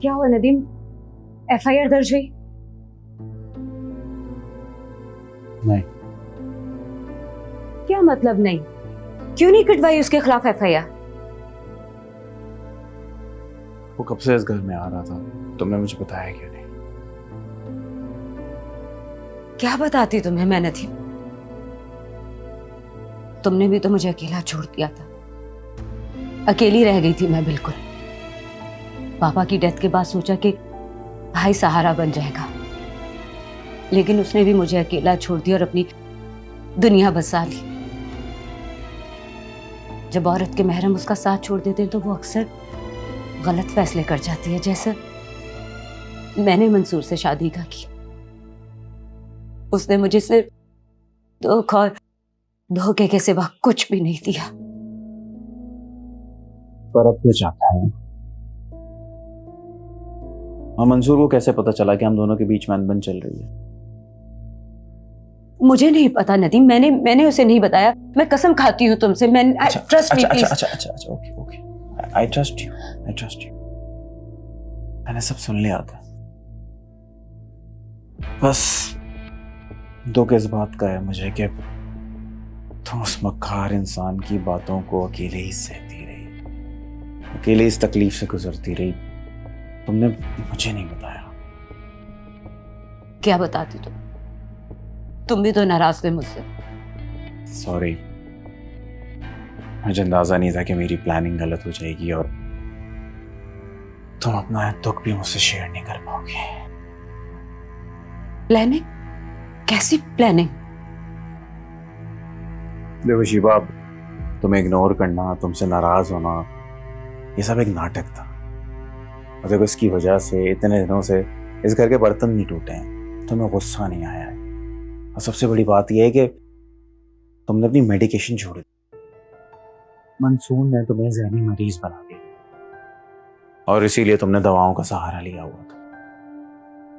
क्या हुआ नदीम? एफआईआर दर्ज हुई? नहीं। क्या मतलब नहीं? क्यों नहीं कटवाई उसके खिलाफ एफआईआर? वो कब से इस घर में आ रहा था, तुमने मुझे बताया क्यों नहीं? क्या बताती तुम्हें मैं नदीम? तुमने भी तो मुझे अकेला छोड़ दिया था। अकेली रह गई थी मैं बिल्कुल। पापा की डेथ के बाद सोचा कि भाई सहारा बन जाएगा, लेकिन उसने भी मुझे अकेला छोड़ दिया और अपनी दुनिया बसा ली। जब औरत के महरम उसका साथ छोड़ देते हैं तो वो अक्सर गलत फैसले कर जाती है, जैसे मैंने मंसूर से शादी का की। उसने मुझे सिर्फ दुख और धोखे के सिवा कुछ भी नहीं दिया। पर अब क्या चाहता है? हाँ, मंसूर को कैसे पता चला कि हम दोनों के बीच में अनबन चल रही है? मुझे नहीं पता नदीम, मैंने उसे नहीं बताया। मैं कसम खाती हूँ तुमसे। मैं ट्रस्ट मी प्लीज। अच्छा, ओके, आई ट्रस्ट यू। मैंने सब सुन लिया था। बस दुख इस बात का है मुझे कि तुम उस मक्कार इंसान की बातों को अकेले ही सहती रही, अकेले इस तकलीफ से गुजरती रही। तुमने मुझे नहीं बताया। क्या बताती तुम भी तो नाराज थे मुझसे। सॉरी, मुझे अंदाजा नहीं था कि मेरी प्लानिंग गलत हो जाएगी और तुम अपना दुख भी मुझसे शेयर नहीं कर पाओगे। प्लानिंग? कैसी प्लानिंग? देखो शिवा, तुम्हें इग्नोर करना, तुमसे नाराज होना, ये सब एक नाटक था। और देखो, इसकी वजह से इतने दिनों से इस घर के बर्तन नहीं टूटे हैं, तुम्हें गुस्सा नहीं आया है। और सबसे बड़ी बात यह है कि तुमने अपनी मेडिकेशन छोड़ दी। मंसूर ने तुम्हें ज़हनी मरीज बना दिया और इसीलिए तुमने दवाओं का सहारा लिया हुआ था।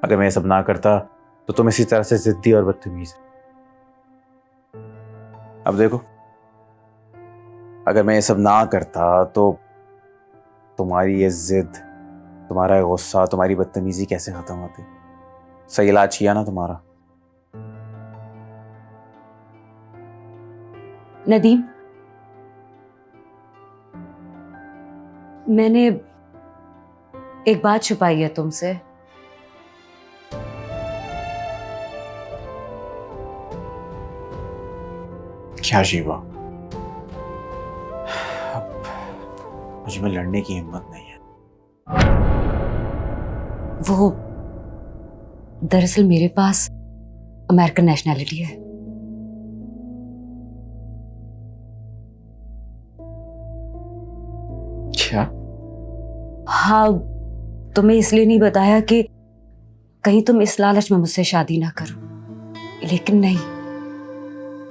अगर मैं ये सब ना करता तो तुम इसी तरह से जिद्दी और बदतमीज। अब देखो, अगर मैं ये सब ना करता तो तुम्हारी ये जिद, तुम्हारा गुस्सा, तुम्हारी बदतमीजी कैसे खत्म होती? सही इलाज किया ना तुम्हारा? नदीम, मैंने एक बात छुपाई है तुमसे। क्या शिवा? मुझ में लड़ने की हिम्मत नहीं है। वो दरअसल मेरे पास अमेरिकन नेशनैलिटी है। क्या? हाँ, तुम्हें इसलिए नहीं बताया कि कहीं तुम इस लालच में मुझसे शादी ना करो, लेकिन नहीं,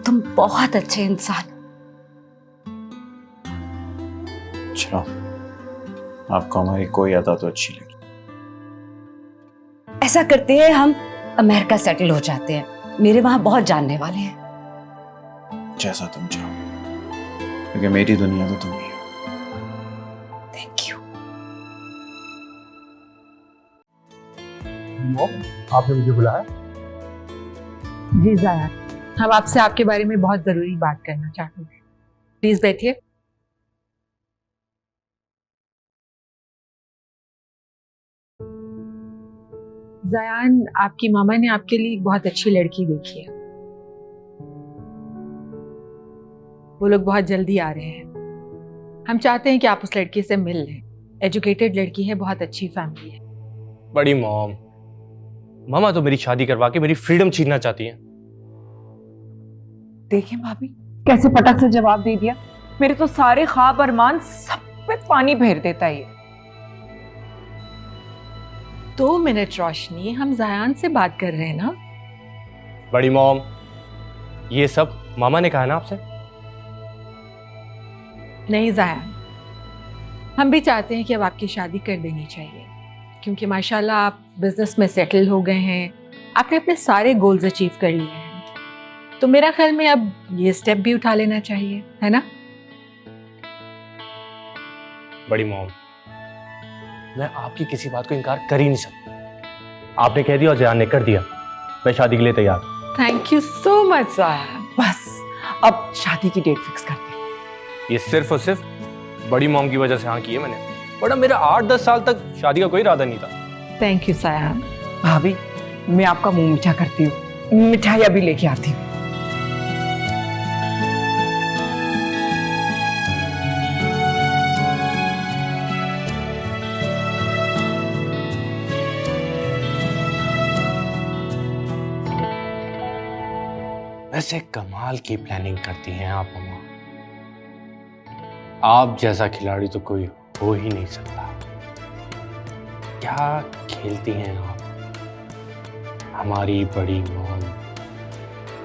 तुम बहुत अच्छे इंसान। चलो, आपको हमारी कोई अदा तो अच्छी लगी। ऐसा करते हैं, हम अमेरिका सेटल हो जाते हैं। मेरे वहां बहुत जानने वाले हैं। जैसा तुम चाहो, क्योंकि मेरी दुनिया तो तुम ही हो। Thank you. आपने मुझे बुलाया? जी ज़ाया, हम आपसे आपके बारे में बहुत ज़रूरी बात करना चाहते हैं। प्लीज़ बैठिए। ज़यान, आपकी मामा ने आपके लिए एक बहुत अच्छी लड़की देखी है। वो लोग बहुत जल्दी आ रहे हैं। हम चाहते हैं कि आप उस लड़की से मिल लें। एजुकेटेड लड़की है, बहुत अच्छी फैमिली है। बड़ी मामा तो मेरी शादी करवा के मेरी फ्रीडम छीनना चाहती हैं। देखिए भाभी, कैसे पटक से जवाब दे दिया। मेरे तो सारे ख्वाब अरमान सब पे पानी फेर देता है ये। 2 मिनट रोशनी, हम ज़यान से बात कर रहे हैं ना। बड़ी मॉम, ये सब मामा ने कहा ना आपसे? नहीं ज़यान, हम भी चाहते हैं कि अब आपकी शादी कर देनी चाहिए, क्योंकि माशाल्लाह आप बिजनेस में सेटल हो गए हैं, आपने अपने सारे गोल्स अचीव कर लिए हैं। तो मेरा ख्याल में अब ये स्टेप भी उठा लेना चाहिए, है ना? बड़ी मॉम, मैं आपकी किसी बात को इनकार कर ही नहीं सकता। आपने कह दिया और जयान ने कर दिया, मैं शादी के लिए तैयार हूं। थैंक यू सो मच साहब। बस अब शादी की डेट फिक्स करते हैं। ये सिर्फ और सिर्फ बड़ी मॉम की वजह से हाँ की है मैंने, वरना मेरा 8-10 साल तक शादी का कोई इरादा नहीं था। थैंक यू साहब। भाभी, मैं आपका मुंह मीठा करती हूँ, मिठाइयाँ भी लेके आती हूँ। वैसे कमाल की प्लानिंग करती हैं आप अम्मा। आप जैसा खिलाड़ी तो कोई हो ही नहीं सकता। क्या खेलती हैं आप हमारी बड़ी मॉम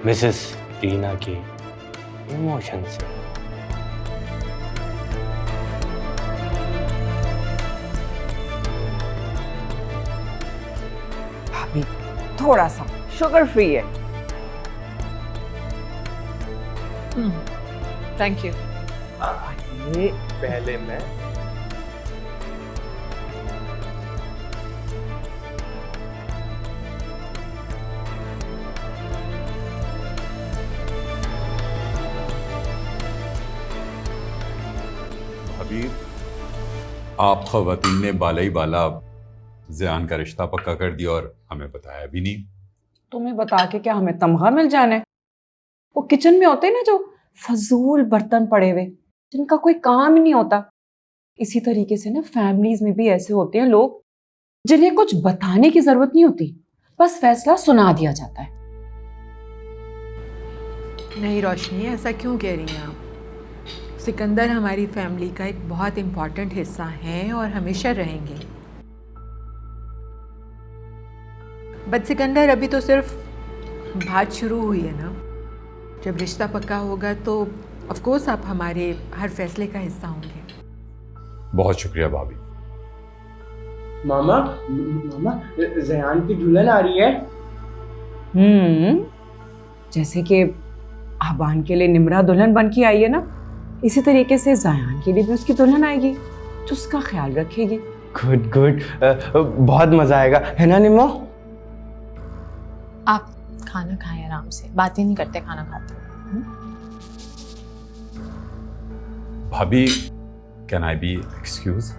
मिसेस रीना के इमोशन से। भाभी, थोड़ा सा शुगर फ्री है। Thank you. ये पहले मैं हबीब, आप ख़वातीन ने बाला ही बाला ज़यान का रिश्ता पक्का कर दिया और हमें बताया भी नहीं। तुम्हें बता के क्या हमें तमगा मिल जाने? वो किचन में होते हैं ना जो फजूल बर्तन पड़े हुए, जिनका कोई काम ही नहीं होता। इसी तरीके से ना फैमिलीज में भी ऐसे होते हैं लोग जिन्हें कुछ बताने की जरूरत नहीं होती, बस फैसला सुना दिया जाता है। नहीं रोशनी, ऐसा क्यों कह रही हैं आप? सिकंदर हमारी फैमिली का एक बहुत इम्पॉर्टेंट हिस्सा है और हमेशा रहेंगे। बट सिकंदर, अभी तो सिर्फ बात शुरू हुई है ना। जब रिश्ता पक्का होगा तो ऑफ कोर्स आप हमारे हर फैसले का हिस्सा होंगे। बहुत शुक्रिया भाभी। मामा, मामा, ज़यान की दुल्हन आ रही है। जैसे कि आबान के लिए निमरा दुल्हन बन के आई है ना, इसी तरीके से ज़यान के लिए भी उसकी दुल्हन आएगी जो उसका ख्याल रखेगी। गुड गुड, बहुत मजा आएगा, है ना निम्मो? आप खाना खाएं आराम से, बातें नहीं करते खाना खाते। भाभी, can I be excuse?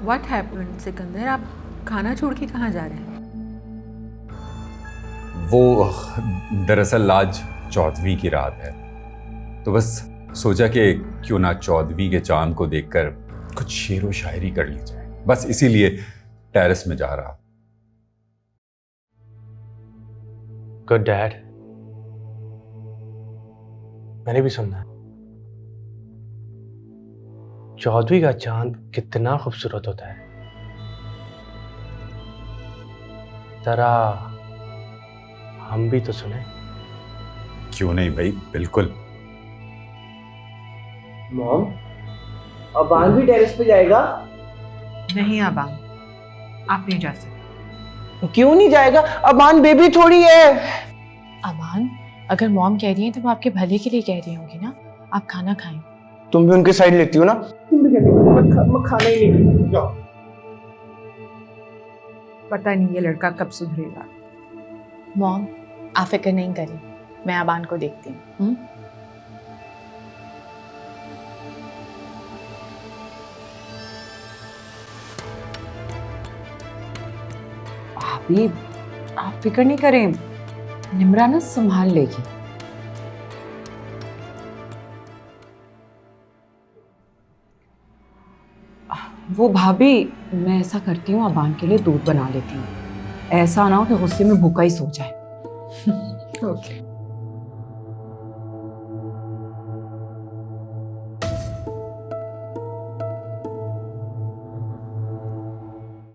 What happened Sikandar? आप खाना छोड़ के कहाँ जा रहे हैं? वो दरअसल आज चौदहवीं की रात है, तो बस सोचा कि क्यों ना चौदहवीं के चांद को देखकर कुछ शेर व शायरी कर ली जाए, बस इसीलिए टेरेस में जा रहा। Good dad. मैंने भी सुना है चौदहवीं का चांद कितना खूबसूरत होता है। जरा हम भी तो सुने। क्यों नहीं भाई, बिल्कुल। मॉम, अबान भी टेरेस पे जाएगा? नहीं आबान, आप नहीं जा सकते। क्यों नहीं जाएगा? अबान बेबी थोड़ी है। अमान, अगर मॉम कह रही है तो वो आपके भले के लिए कह रही होंगी ना। आप खाना खाएं। तुम भी उनकी साइड लेती हो ना? तुम भी कहती हो मैं खाना ही नहीं। जाओ। पता नहीं ये लड़का कब सुधरेगा। मॉम, आप फिक्र नहीं करें, मैं अबान को देखती हूँ। भाभी, आप फिक्र नहीं करें, निमरा ना संभाल लेगी। वो भाभी, मैं ऐसा करती हूँ, अबान के लिए दूध बना लेती हूँ, ऐसा ना हो कि गुस्से में भूखा ही सो जाए। ओके।